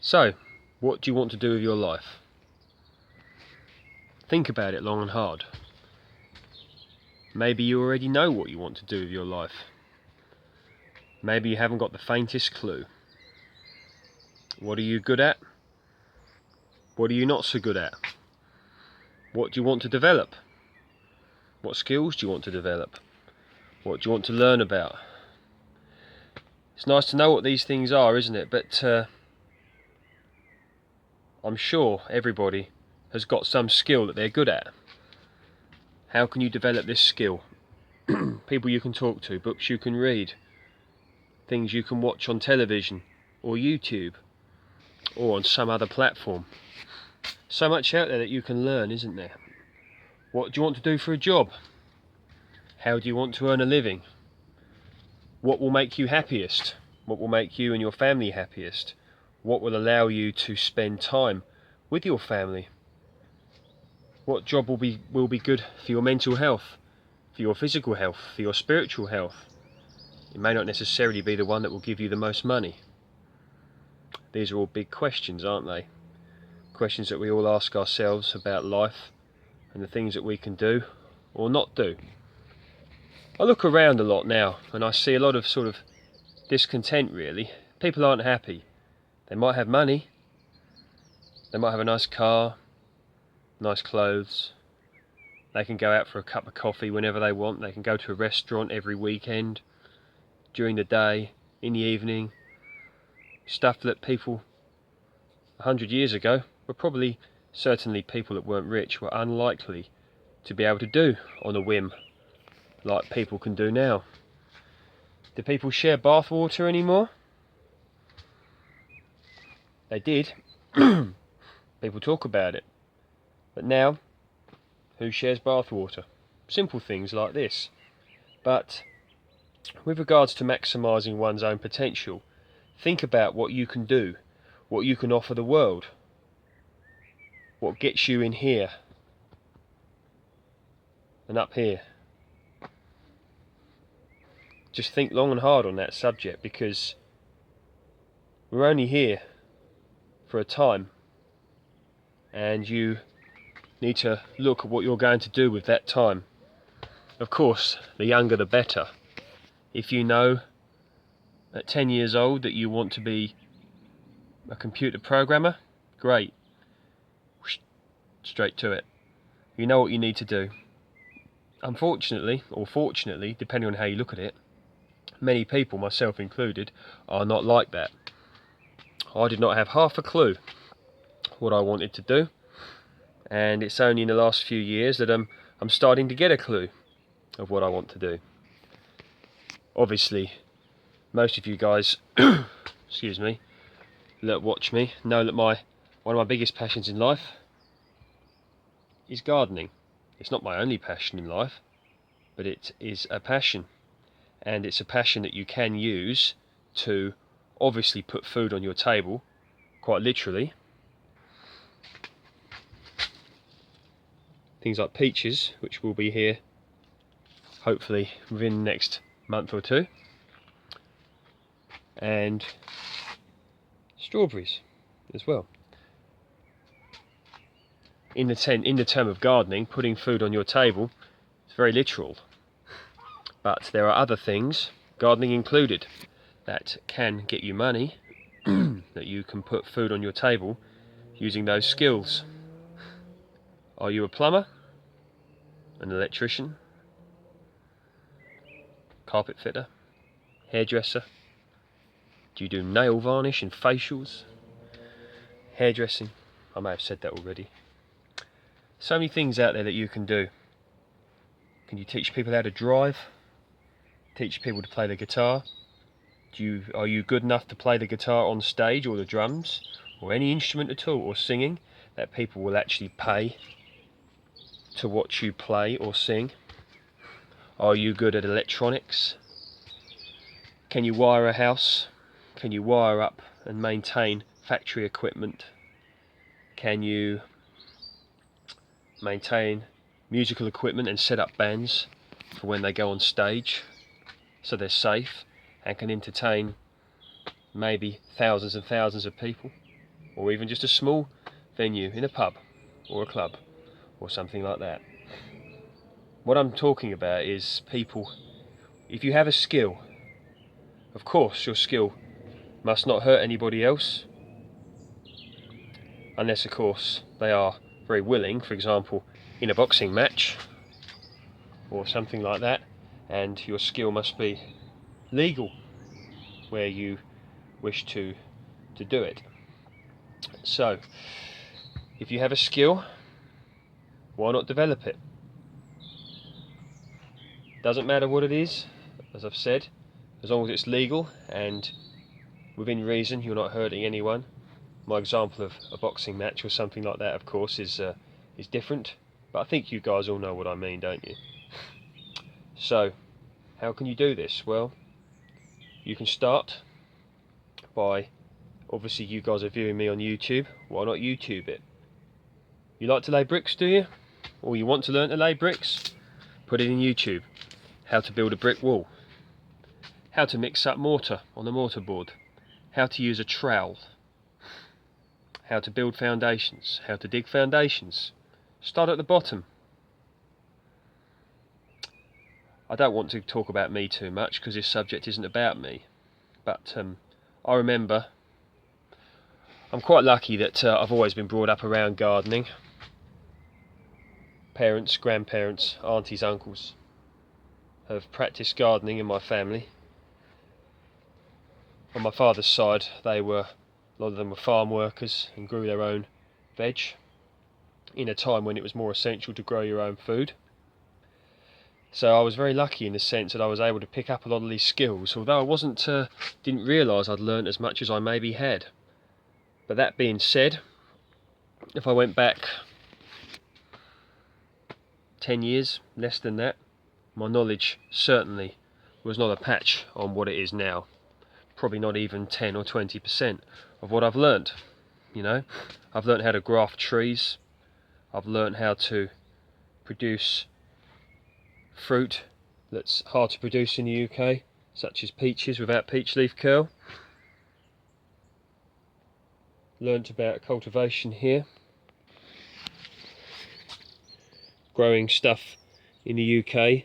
So, what do you want to do with your life? Think about it long and hard. Maybe you already know what you want to do with your life. Maybe you haven't got the faintest clue. What are you good at? What are you not so good at? What do you want to develop? What skills do you want to develop? What do you want to learn about? It's nice to know what these things are, isn't it? But I'm sure everybody has got some skill that they're good at. How can you develop this skill? People you can talk to, books you can read, things you can watch on television or YouTube or on some other platform. So much out there that you can learn, isn't there? What do you want to do for a job? How do you want to earn a living? What will make you happiest? What will make you and your family happiest? What will allow you to spend time with your family? What job will be good for your mental health, for your physical health, for your spiritual health? It may not necessarily be the one that will give you the most money. These are all big questions, aren't they? Questions that we all ask ourselves about life and the things that we can do or not do. I look around a lot now and I see a lot of sort of discontent, really. People aren't happy. They might have money, they might have a nice car, nice clothes, they can go out for a cup of coffee whenever they want, they can go to a restaurant every weekend, during the day, in the evening. Stuff that people 100 years ago were probably, certainly people that weren't rich, were unlikely to be able to do on a whim like people can do now. Do people share bath water anymore? They did. People talk about it. But now, who shares bath water? Simple things like this. But with regards to maximising one's own potential, think about what you can do, what you can offer the world, what gets you in here and up here. Just think long and hard on that subject, because we're only here for a time, and you need to look at what you're going to do with that time. Of course, the younger the better. If you know at 10 years old that you want to be a computer programmer, great. Straight to it. You know what you need to do. Unfortunately, or fortunately, depending on how you look at it, many people, myself included, are not like that. I did not have half a clue what I wanted to do, and it's only in the last few years that I'm starting to get a clue of what I want to do. Obviously, most of you guys, excuse me, that watch me know that one of my biggest passions in life is gardening. It's not my only passion in life, but it is a passion, and it's a passion that you can use to obviously put food on your table, quite literally. Things like peaches, which will be here hopefully within the next month or two, and strawberries as well. In the term of gardening, putting food on your table, it's very literal. But there are other things, gardening included, that can get you money, that you can put food on your table using those skills. Are you a plumber? An electrician? Carpet fitter? Hairdresser? Do you do nail varnish and facials? Hairdressing? I may have said that already. So many things out there that you can do. Can you teach people how to drive? Teach people to play the guitar? Are you good enough to play the guitar on stage, or the drums, or any instrument at all, or singing, that people will actually pay to watch you play or sing? Are you good at electronics? Can you wire a house? Can you wire up and maintain factory equipment? Can you maintain musical equipment and set up bands for when they go on stage, so they're safe and can entertain maybe thousands and thousands of people? or even just a small venue in a pub or a club or something like that. What I'm talking about is people, if you have a skill, of course your skill must not hurt anybody else, unless of course they are very willing, for example in a boxing match or something like that, and your skill must be legal where you wish to do it. So if you have a skill, why not develop it? Doesn't matter what it is, as I've said, as long as it's legal and within reason, you're not hurting anyone. My example of a boxing match or something like that, of course, is different, but I think you guys all know what I mean, don't you? So how can you do this? Well, you can start by, obviously you guys are viewing me on YouTube, why not YouTube it? You like to lay bricks, do you? Or you want to learn to lay bricks? Put it in YouTube. How to build a brick wall, how to mix up mortar on the mortar board, how to use a trowel, how to build foundations, how to dig foundations. Start at the bottom. I don't want to talk about me too much because this subject isn't about me, but I remember, I'm quite lucky that I've always been brought up around gardening. Parents, grandparents, aunties, uncles have practiced gardening in my family. On my father's side, a lot of them were farm workers and grew their own veg in a time when it was more essential to grow your own food. So I was very lucky in the sense that I was able to pick up a lot of these skills, although I didn't realise I'd learned as much as I maybe had. But that being said, if I went back 10 years, less than that, my knowledge certainly was not a patch on what it is now. Probably not even 10 or 20% of what I've learned. You know, I've learned how to graft trees. I've learned how to produce fruit that's hard to produce in the UK, such as peaches without peach leaf curl. Learned about cultivation here. Growing stuff in the UK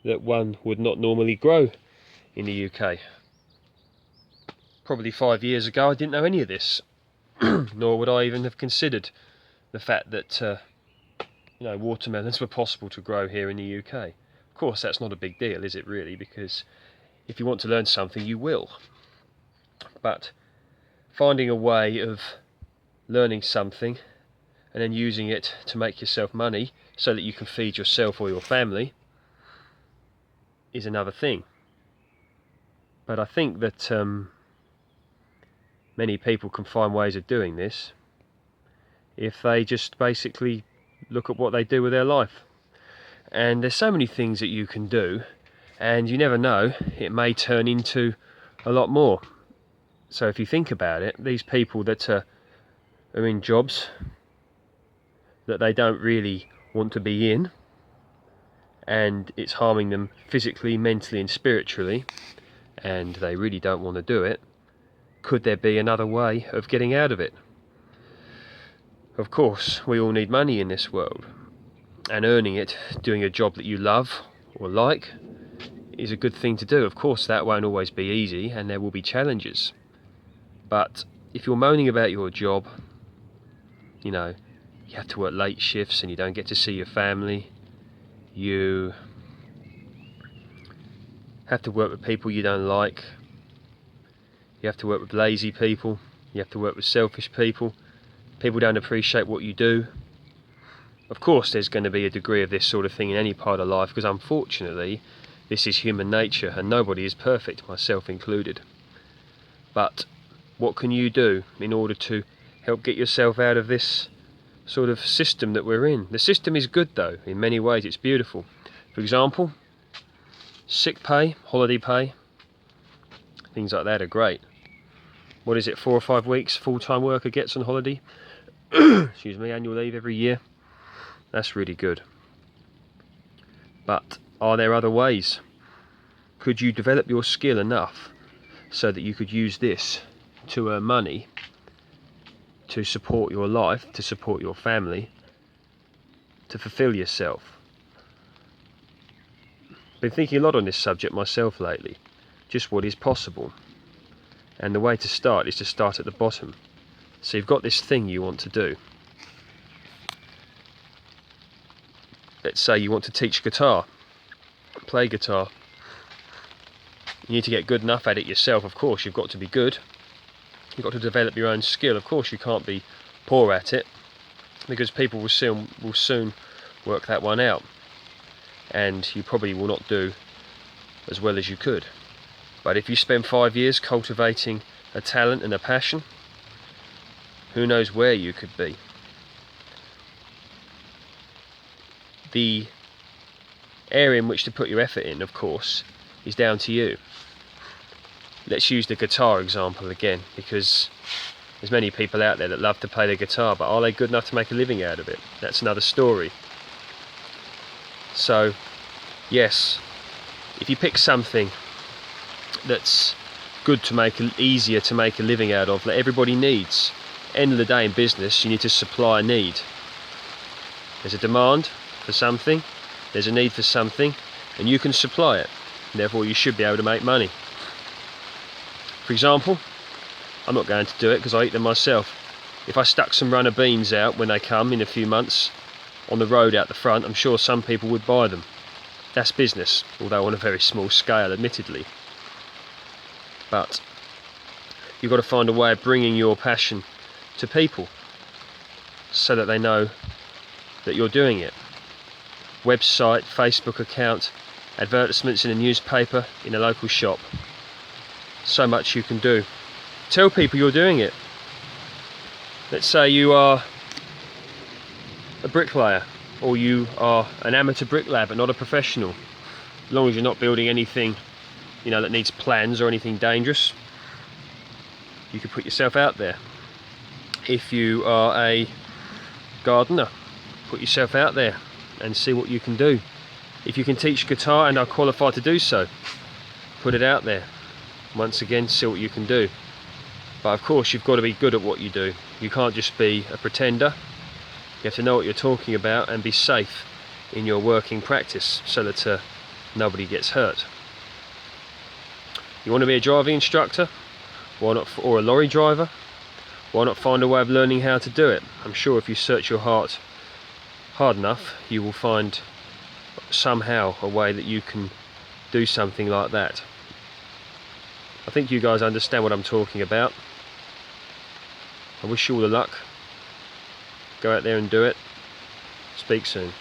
that one would not normally grow in the UK. Probably 5 years ago I didn't know any of this, nor would I even have considered the fact that watermelons were possible to grow here in the UK. Of course that's not a big deal, is it really, because if you want to learn something you will. But finding a way of learning something and then using it to make yourself money so that you can feed yourself or your family is another thing. But I think that many people can find ways of doing this if they just basically look at what they do with their life. And there's so many things that you can do, and you never know, it may turn into a lot more. So if you think about it, these people that are in jobs that they don't really want to be in, and it's harming them physically, mentally and spiritually, and they really don't want to do it, could there be another way of getting out of it? Of course, we all need money in this world, and earning it, doing a job that you love or like, is a good thing to do. Of course, that won't always be easy, and there will be challenges. But if you're moaning about your job, you have to work late shifts and you don't get to see your family, you have to work with people you don't like, you have to work with lazy people, you have to work with selfish people, people don't appreciate what you do. Of course there's going to be a degree of this sort of thing in any part of life, because unfortunately this is human nature and nobody is perfect, myself included. But what can you do in order to help get yourself out of this sort of system that we're in? The system is good though, in many ways it's beautiful. For example, sick pay, holiday pay, things like that are great. What is it, 4 or 5 weeks full-time worker gets on holiday? Excuse me, annual leave every year. That's really good. But are there other ways? Could you develop your skill enough so that you could use this to earn money to support your life, to support your family, to fulfill yourself. Been thinking a lot on this subject myself lately, just what is possible. And the way to start is to start at the bottom. So you've got this thing you want to do. Let's say you want to teach guitar, play guitar. You need to get good enough at it yourself, of course. You've got to be good. You've got to develop your own skill. Of course you can't be poor at it, because people will soon work that one out, and you probably will not do as well as you could. But if you spend 5 years cultivating a talent and a passion, who knows where you could be. The area in which to put your effort in, of course, is down to you. Let's use the guitar example again, because there's many people out there that love to play the guitar, but are they good enough to make a living out of it? That's another story. So, yes, if you pick something that's good to make, easier to make a living out of, that everybody needs. End of the day in business, you need to supply a need. There's a demand for something, there's a need for something, and you can supply it. Therefore you should be able to make money. For example, I'm not going to do it because I eat them myself. If I stuck some runner beans out when they come in a few months on the road out the front, I'm sure some people would buy them. That's business, although on a very small scale, admittedly. But you've got to find a way of bringing your passion to people so that they know that you're doing it. Website, Facebook account, advertisements in a newspaper, in a local shop. So much you can do. Tell people you're doing it. Let's say you are a bricklayer, or you are an amateur bricklayer but not a professional. As long as you're not building anything, you know, that needs plans or anything dangerous, you can put yourself out there. If you are a gardener, put yourself out there and see what you can do. If you can teach guitar and are qualified to do so, put it out there. Once again, see what you can do. But of course you've got to be good at what you do. You can't just be a pretender. You have to know what you're talking about and be safe in your working practice so that nobody gets hurt. You want to be a driving instructor? Why not? Or a lorry driver? Why not find a way of learning how to do it? I'm sure if you search your heart hard enough, you will find somehow a way that you can do something like that. I think you guys understand what I'm talking about. I wish you all the luck. Go out there and do it. Speak soon.